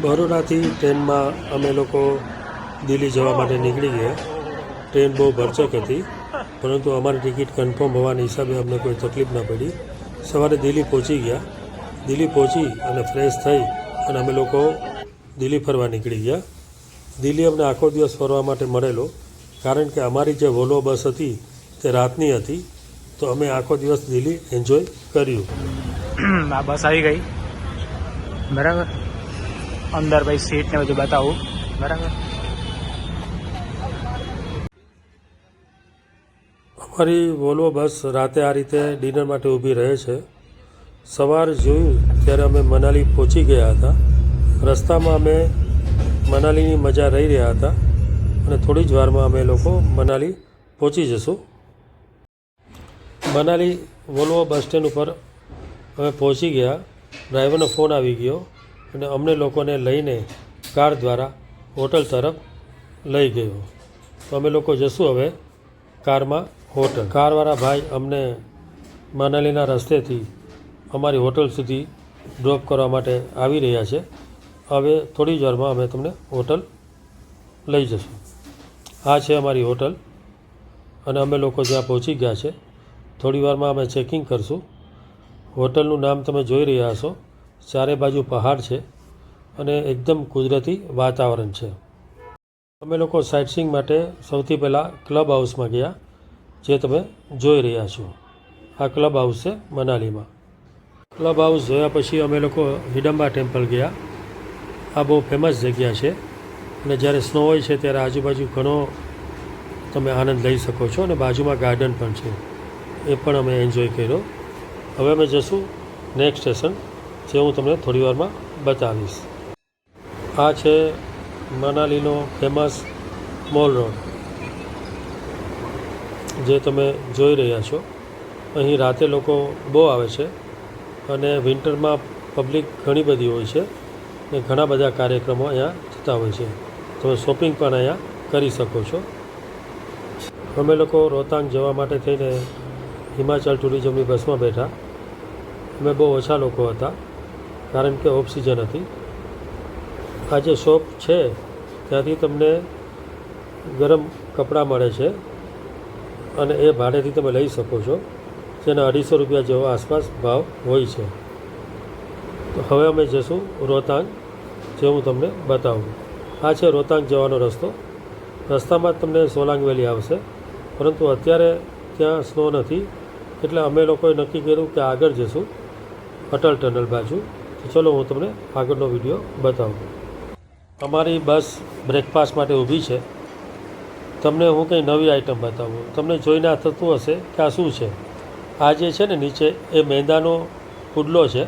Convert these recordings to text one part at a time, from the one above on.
બરોડાથી ટ્રેનમાં અમે લોકો દિલ્હી જવા માટે નીકળી ગયા. ટ્રેન બહુ ભરચક હતી, પરંતુ અમારી ટિકિટ કન્ફર્મ હોવાના હિસાબે અમને કોઈ તકલીફ ના પડી. સવારે દિલ્હી પહોંચી ગયા. દિલ્હી પહોંચી અને ફ્રેશ થઈ અને અમે લોકો દિલ્હી ફરવા નીકળી ગયા. દિલ્હી અમને આખો દિવસ ફરવા માટે મળેલો, કારણ કે અમારી જે વોલ્વો બસ હતી તે રાતની હતી, તો અમે આખો દિવસ દિલ્હી એન્જોય કર્યું. આ બસ આવી ગઈ, બરાબર. અંદર ભાઈ સીટ ને બધું બતાવું, બરાબર. અમારી વોલ્વો બસ રાતે આ રીતે ડિનર માટે ઊભી રહે છે. સવાર જોયું ત્યારે અમે મનાલી પહોંચી ગયા હતા. રસ્તામાં અમે મનાલીની મજા રહી રહ્યા હતા અને થોડી જ વારમાં અમે લોકો મનાલી પહોંચી જશું. મનાલી વોલ્વો બસ સ્ટેન્ડ ઉપર અમે પહોંચી ગયા. ડ્રાઈવરનો ફોન આવી ગયો અને અમને લોકોને લઈને કાર દ્વારા હોટલ તરફ લઈ ગયો. તો અમે લોકો જશું હવે કારમાં હોટલ. કારવાળા ભાઈ અમને મનાલીના રસ્તેથી અમારી હોટલ સુધી ડ્રોપ કરવા માટે આવી રહ્યા છે. હવે થોડી જ વારમાં અમે તમને હોટલ લઈ જશું. આ છે અમારી હોટલ અને અમે લોકો જ્યાં પહોંચી ગયા છે. થોડી વારમાં અમે ચેકિંગ કરશું. હોટલનું નામ તમે જોઈ રહ્યા છો. ચારે બાજુ પહાડ છે અને એકદમ કુદરતી વાતાવરણ છે. અમે લોકો સાઇટસીઇંગ માટે સૌથી પહેલાં ક્લબ હાઉસમાં ગયા, જે તમે જોઈ રહ્યા છો. આ ક્લબ હાઉસ છે મનાલીમાં. ક્લબ હાઉસ જોયા પછી અમે લોકો હિડમ્બા ટેમ્પલ ગયા. આ બહુ ફેમસ જગ્યા છે અને જ્યારે સ્નો હોય છે ત્યારે આજુબાજુ ઘણો તમે આનંદ લઈ શકો છો અને બાજુમાં ગાર્ડન પણ છે, એ પણ અમે એન્જોય કર્યો. હવે અમે જશું નેક્સ્ટ સ્ટેશન, જે હું તમને થોડી વારમાં બતાવીશ. આ છે મનાલીનો ફેમસ મોલ રોડ, જે તમે જોઈ રહ્યા છો. અહીં રાતે લોકો બહુ આવે છે અને વિન્ટરમાં પબ્લિક ઘણી બધી હોય છે અને ઘણા બધા કાર્યક્રમો અહીંયા થતા હોય છે. તમે શોપિંગ પણ અહીંયા કરી શકો છો. અમે લોકો રોહતાંગ જવા માટે થઈને હિમાચલ ટુરિઝમની બસમાં બેઠા. અમે બહુ ઓછા લોકો હતા, કારણ કે ઓફ સિઝન હતી. આ જે શોપ છે ત્યાંથી તમને ગરમ કપડાં મળે છે અને એ ભાડેથી તમે લઈ શકો છો, જેના 250 રૂપિયા જેવો આસપાસ ભાવ હોય છે. તો હવે અમે જશું રોહતાંગ, જે હું તમને બતાવું. આ છે રોહતાંગ જવાનો રસ્તો. રસ્તામાં જ તમને સોલાંગ વેલી આવશે, પરંતુ અત્યારે ત્યાં સ્નો નથી, એટલે અમે લોકોએ નક્કી કર્યું કે આગળ જશું અટલ ટનલ બાજુ. તો ચલો હું તમને આગળનો વિડીયો બતાવું. અમારી બસ બ્રેકફાસ્ટ માટે ઊભી છે. તમને હું કંઈ નવી આઈટમ બતાવું. તમને જોઈને આ થતું હશે કે આ શું છે. આ જે છે ને નીચે, એ મેંદાનો પુડલો છે.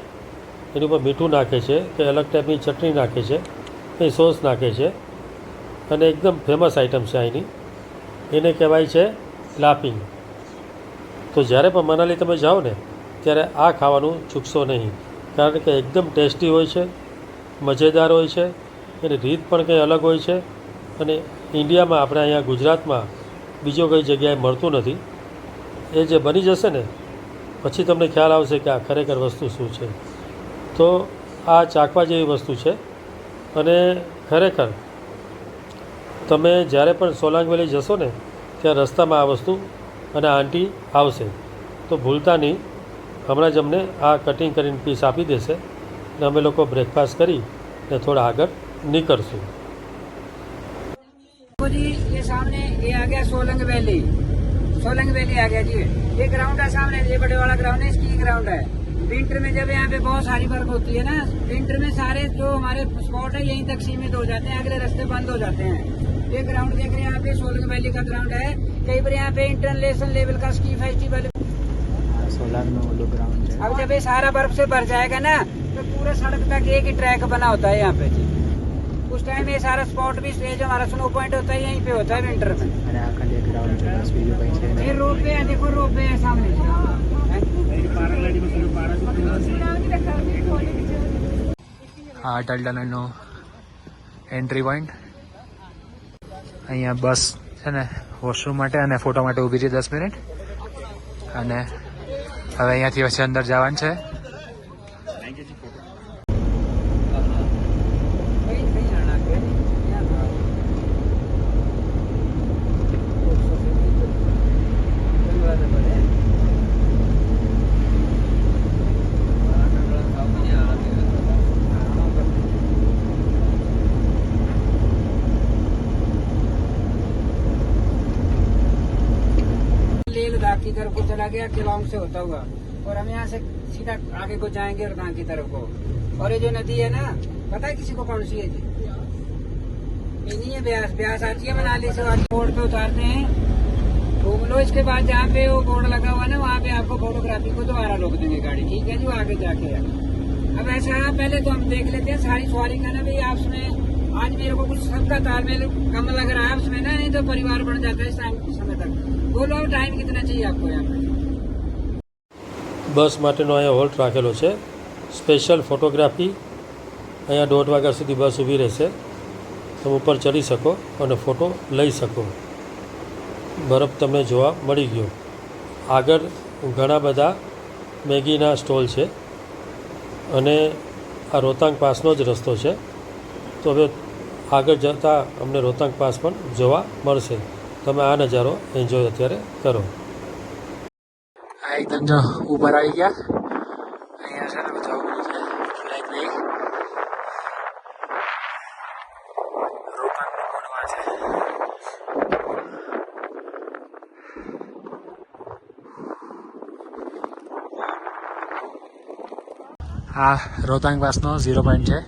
એની ઉપર મીઠું નાખે છે, કે અલગ ટાઈપની ચટણી નાખે છે, કંઈ સોસ નાખે છે અને એકદમ ફેમસ આઈટમ છે અહીંની. એને કહેવાય છે લાફિંગ. તો જ્યારે પણ મનાલી તમે જાઓ ને ત્યારે આ ખાવાનું ચૂકશો નહીં, કારણ કે એકદમ ટેસ્ટી હોય છે, મજેદાર હોય છે. એની રીત પણ કંઈ અલગ હોય છે અને ઇન્ડિયામાં, આપણે અહીંયા ગુજરાતમાં બીજો કઈ જગ્યાએ મળતું નથી. એ જે બની જશે ને પછી તમને ખ્યાલ આવશે કે આ ખરેખર વસ્તુ શું છે. તો આ ચાખવા જેવી વસ્તુ છે અને ખરેખર તમે જ્યારે પણ સોલાંગ વેલી જશો ને ત્યાં રસ્તામાં આ વસ્તુ અને આંટી આવશે, તો ભૂલતા નહીં. હમણાં જ અમને આ કટિંગ કરીને પીસ આપી દેશે અને અમે લોકો બ્રેકફાસ્ટ કરી ને થોડા આગળ નીકળશું. जी ये सामने ये आ गया सोलंग वैली आ गया जी. ये ग्राउंड है सामने, ये बड़े वाला ग्राउंड है, स्की ग्राउंड है. विंटर में जब यहाँ पे बहुत सारी बर्फ होती है ना, विंटर में सारे जो हमारे स्पॉट है यहीं तक सीमित हो जाते हैं, अगले रास्ते बंद हो जाते हैं. ये ग्राउंड देख रहे हैं यहाँ पे सोलंग वैली का ग्राउंड है. कई बार यहाँ पे इंटरनेशनल लेवल का स्की फेस्टिवल सोलांग में वो ग्राउंड है. अब जब ये सारा बर्फ से भर जाएगा ना, तो पूरा सड़क तक एक ही ट्रैक बना होता है यहाँ पे जी. उस टाइम ये सारा स्पॉट भी जो हमारा स्नो पॉइंट होता है यहीं पे होता है विंटर में. ये रोपवे है, देखो रोपवे है सामने. આ અટલ ટનલનો એન્ટ્રી પોઈન્ટ. અહીંયા બસ છે ને વોશરૂમ માટે અને ફોટો માટે ઊભી છે 10 મિનિટ, અને હવે અહીંયાથી પછી અંદર જવાનું છે. चला गया केलोंग से होता हुआ, और हम यहाँ से सीधा आगे को जाएंगे रोहतांग की तरफ को। और ये जो नदी है ना, पता है किसी को कौन सी है जी? ये नहीं है ब्यास, ब्यास आती है मनाली से, बोर्ड पे उतारते हैं, घूम लो। इसके बाद जहाँ पे वो बोर्ड लगा हुआ है ना, वहाँ पे आपको फोटोग्राफी को दोबारा रोक देंगे गाड़ी, ठीक है जी, वो आगे जाके है। अब ऐसा है, पहले तो हम देख लेते हैं सारी सवारी का ना भाई, आपस में आज मेरे को कुछ सबका तालमेल कम लग रहा है उसमें ना, नहीं तो परिवार बढ़ जाता है इस टाइम समय तक। बोलो टाइम कितना चाहिए आपको यहाँ पे? બસ માટેનો અહીંયા હોલ્ટ રાખેલો છે, સ્પેશિયલ ફોટોગ્રાફી. અહીંયા 1:30 વાગ્યા સુધી બસ ઊભી રહેશે. તમે ઉપર ચડી શકો અને ફોટો લઈ શકો. બરફ તમને જોવા મળી ગયો. આગળ ઘણા બધા મેગીના સ્ટોલ છે અને આ રોહતાંગ પાસનો જ રસ્તો છે. તો હવે આગળ જતાં અમને રોહતાંગ પાસ પણ જોવા મળશે. તમે આ નજારો એન્જોય અત્યારે કરો. આ એકદમ જો ઉપર આવી ગયા. અહીંયા છે ને બધા ઉભું છે ફ્લેગ લઈ. રોહતાંગની કોડવા છે. આ રોહતાંગ પાસનો 0 પોઈન્ટ છે.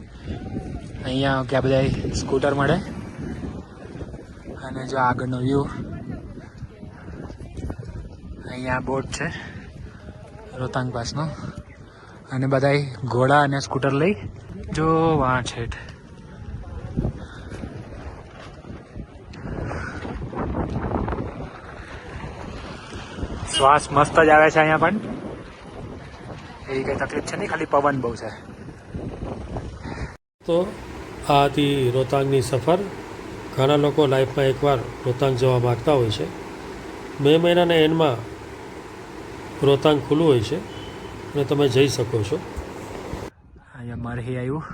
અહીંયા ક્યાં બધા સ્કૂટર મળે અને જો આગળનો વ્યૂ. અહીંયા બોટ છે રોહતાંગ પાસનો અને બધા ઘોડા અને સ્કૂટર લઈ જો વાં છે. શ્વાસ મસ્ત જ આવે છે અહીંયા, પણ એવી કંઈ તકલીફ છે નહીં, ખાલી પવન બહુ છે. તો આ હતી રોહતાંગની સફર. ઘણા લોકો લાઈફમાં એકવાર રોહતાંગ જવા માગતા હોય છે. મે મહિનાના એન્ડમાં રોહતાંગ ખુલ્લું હોય છે અને તમે જઈ શકો છો. અહીંયા મરહી આવ્યું,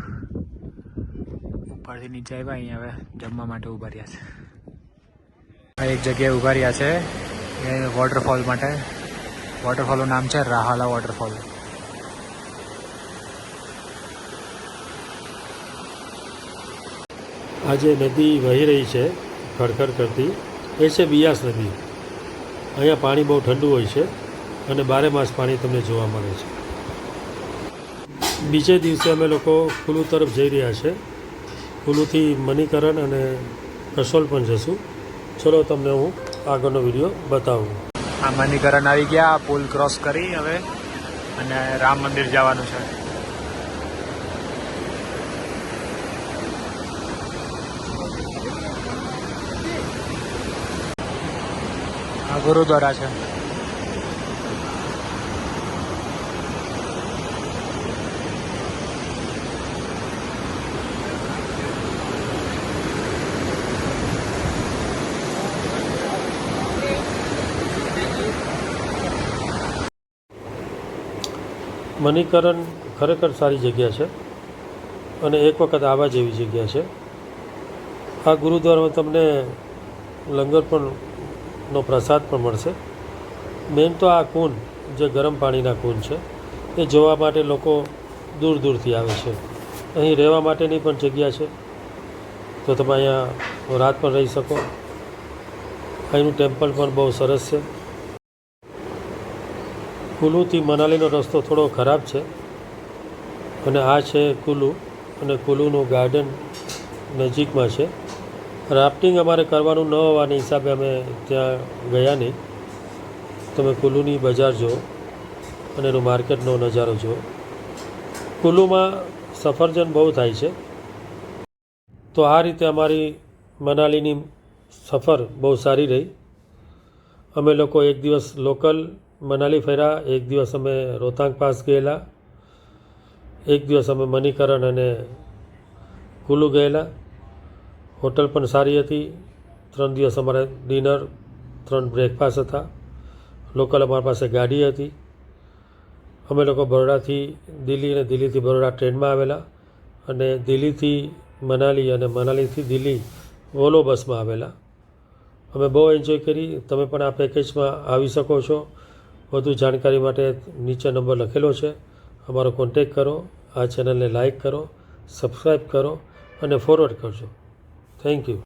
ઉપરથી નીચે આવ્યા. અહીંયા હવે જમવા માટે ઊભા રહ્યા છે. આ એક જગ્યાએ ઊભા રહ્યા છે એ વોટરફોલ માટે. વોટરફોલનું નામ છે રાહાલા વોટરફોલ. આ જે નદી વહી રહી છે ખડખડ કરતી, એ છે બિયાસ નદી. અહીંયા પાણી બહુ ઠંડુ હોય છે અને 12 માસ પાણી તમને જોવા મળે છે. બીજે દિવસે અમે લોકો કુલુ તરફ જઈ રહ્યા છે. કુલુથી મણિકરણ અને કસોલ પણ જશું. ચલો તમને હું આગળનો વિડીયો બતાવું. આ મણિકરણ આવી ગયા, પુલ ક્રોસ કરી હવે અને રામ મંદિર જવાનું છે. આ ગુરુદ્વારા છે. મણિકરણ ખરેખર સારી જગ્યા છે અને એક વખત આવવા જેવી જગ્યા છે. આ ગુરુદ્વારામાં તમને લંગર પણ નો પ્રસાદ પણ મળશે. મેન તો આ કુંડ, જે ગરમ પાણીના કુંડ છે, એ જોવા માટે લોકો દૂર દૂરથી આવે છે. અહીં રહેવા માટેની પણ જગ્યા છે, તો તમે અહીંયા રાત પણ રહી શકો. અહીંનું ટેમ્પલ પણ બહુ સરસ છે. કુલુથી મનાલીનો રસ્તો થોડો ખરાબ છે અને આ છે કુલુ, અને કુલુનું ગાર્ડન નજીકમાં છે. રાફ્ટિંગ અમારે કરવાનું ન હોવાના હિસાબે અમે ત્યાં ગયા નહીં. તમે કુલુની બજાર જુઓ અને એનું માર્કેટનો નજારો જુઓ. કુલુમાં સફરજન બહુ થાય છે. તો આ રીતે અમારી મનાલીની સફર બહુ સારી રહી. અમે લોકો એક દિવસ લોકલ મનાલી ફર્યા, એક દિવસ અમે રોહતાંગ પાસ ગયેલા, એક દિવસ અમે મણિકરણ અને કુલુ ગયેલા. હોટલ પણ સારી હતી. 3 દિવસ અમારે ડિનર, 3 બ્રેકફાસ્ટ હતા. લોકલ અમારી પાસે ગાડી હતી. અમે લોકો બરોડાથી દિલ્હી અને દિલ્હીથી બરોડા ટ્રેનમાં આવેલા અને દિલ્હીથી મનાલી અને મનાલીથી દિલ્હી વોલ્વો બસમાં આવેલા. અમે બહુ એન્જોય કરી. તમે પણ આ પેકેજમાં આવી શકો છો. વધુ જાણકારી માટે નીચે નંબર લખેલો છે, અમારો કોન્ટેક કરો. આ ચેનલને લાઈક કરો, સબસ્ક્રાઈબ કરો અને ફોરવર્ડ કરજો. Thank you.